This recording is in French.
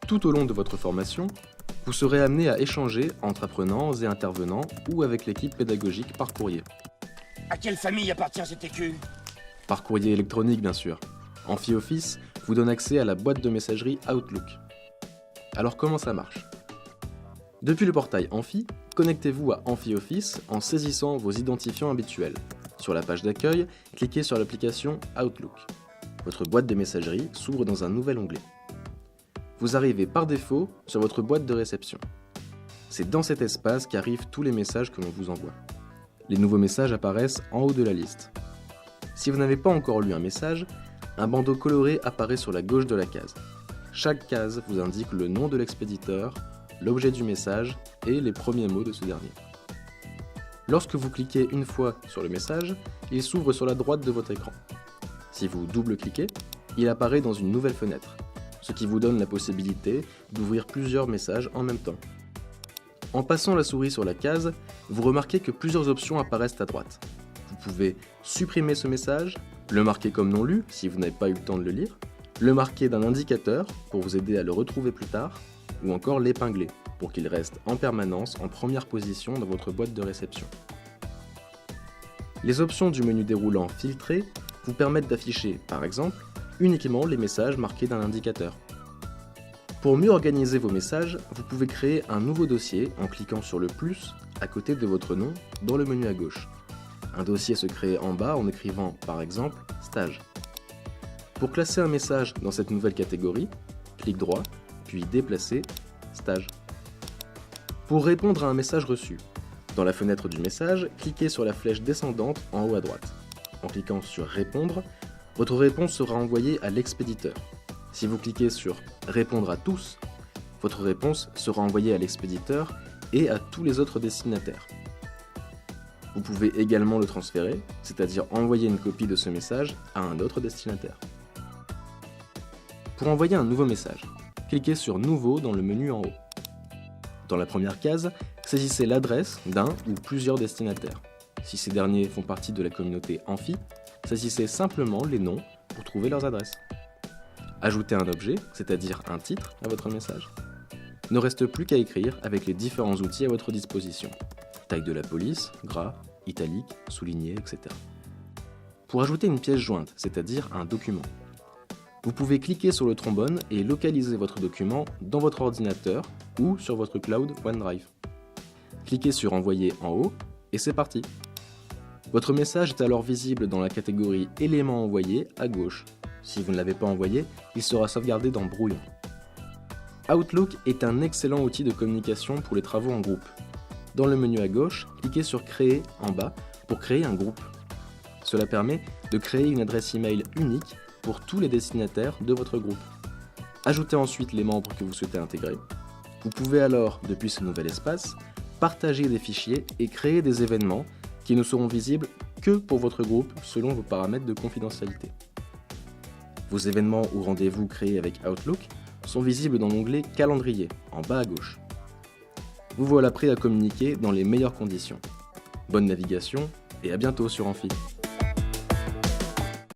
Tout au long de votre formation, vous serez amené à échanger entre apprenants et intervenants ou avec l'équipe pédagogique par courrier. À quelle famille appartient cet écu? Par courrier électronique, bien sûr. AmphiOffice vous donne accès à la boîte de messagerie Outlook. Alors comment ça marche? Depuis le portail Amphi, connectez-vous à AmphiOffice en saisissant vos identifiants habituels. Sur la page d'accueil, cliquez sur l'application Outlook. Votre boîte de messagerie s'ouvre dans un nouvel onglet. Vous arrivez par défaut sur votre boîte de réception. C'est dans cet espace qu'arrivent tous les messages que l'on vous envoie. Les nouveaux messages apparaissent en haut de la liste. Si vous n'avez pas encore lu un message, un bandeau coloré apparaît sur la gauche de la case. Chaque case vous indique le nom de l'expéditeur, l'objet du message et les premiers mots de ce dernier. Lorsque vous cliquez une fois sur le message, il s'ouvre sur la droite de votre écran. Si vous double-cliquez, il apparaît dans une nouvelle fenêtre, ce qui vous donne la possibilité d'ouvrir plusieurs messages en même temps. En passant la souris sur la case, vous remarquez que plusieurs options apparaissent à droite. Vous pouvez supprimer ce message, le marquer comme non lu si vous n'avez pas eu le temps de le lire, le marquer d'un indicateur pour vous aider à le retrouver plus tard, ou encore l'épingler pour qu'il reste en permanence en première position dans votre boîte de réception. Les options du menu déroulant Filtrer vous permettent d'afficher, par exemple, uniquement les messages marqués d'un indicateur. Pour mieux organiser vos messages, vous pouvez créer un nouveau dossier en cliquant sur le plus à côté de votre nom dans le menu à gauche. Un dossier se crée en bas en écrivant, par exemple, Stage. Pour classer un message dans cette nouvelle catégorie, clic droit, puis déplacer Stage. Pour répondre à un message reçu, dans la fenêtre du message, cliquez sur la flèche descendante en haut à droite. En cliquant sur Répondre, votre réponse sera envoyée à l'expéditeur. Si vous cliquez sur Répondre à tous, votre réponse sera envoyée à l'expéditeur et à tous les autres destinataires. Vous pouvez également le transférer, c'est-à-dire envoyer une copie de ce message à un autre destinataire. Pour envoyer un nouveau message, cliquez sur Nouveau dans le menu en haut. Dans la première case, saisissez l'adresse d'un ou plusieurs destinataires. Si ces derniers font partie de la communauté Amphi, saisissez simplement les noms pour trouver leurs adresses. Ajoutez un objet, c'est-à-dire un titre, à votre message. Ne reste plus qu'à écrire avec les différents outils à votre disposition. Taille de la police, gras, italique, souligné, etc. Pour ajouter une pièce jointe, c'est-à-dire un document, vous pouvez cliquer sur le trombone et localiser votre document dans votre ordinateur ou sur votre cloud OneDrive. Cliquez sur Envoyer en haut et c'est parti. Votre message est alors visible dans la catégorie Éléments envoyés à gauche. Si vous ne l'avez pas envoyé, il sera sauvegardé dans Brouillon. Outlook est un excellent outil de communication pour les travaux en groupe. Dans le menu à gauche, cliquez sur Créer en bas pour créer un groupe. Cela permet de créer une adresse email unique pour tous les destinataires de votre groupe. Ajoutez ensuite les membres que vous souhaitez intégrer. Vous pouvez alors, depuis ce nouvel espace, partager des fichiers et créer des événements qui ne seront visibles que pour votre groupe selon vos paramètres de confidentialité. Vos événements ou rendez-vous créés avec Outlook sont visibles dans l'onglet Calendrier, en bas à gauche. Vous voilà prêt à communiquer dans les meilleures conditions. Bonne navigation et à bientôt sur Amphi.